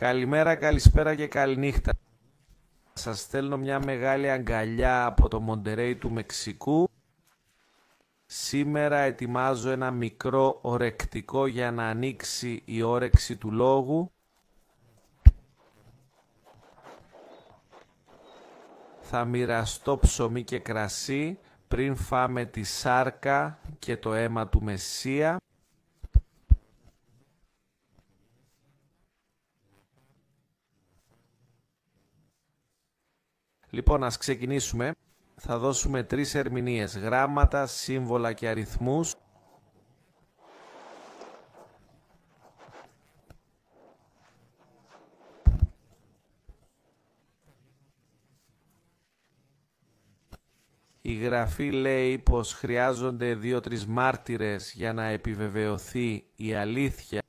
Καλημέρα, καλησπέρα και καληνύχτα. Σας στέλνω μια μεγάλη αγκαλιά από το Μοντερέι του Μεξικού. Σήμερα ετοιμάζω ένα μικρό ορεκτικό για να ανοίξει η όρεξη του λόγου. Θα μοιραστώ ψωμί και κρασί πριν φάμε τη σάρκα και το αίμα του Μεσσία. Λοιπόν, ας ξεκινήσουμε. Θα δώσουμε 3 ερμηνείες, γράμματα, σύμβολα και αριθμούς. Η Γραφή λέει πως χρειάζονται 2-3 μάρτυρες για να επιβεβαιωθεί η αλήθεια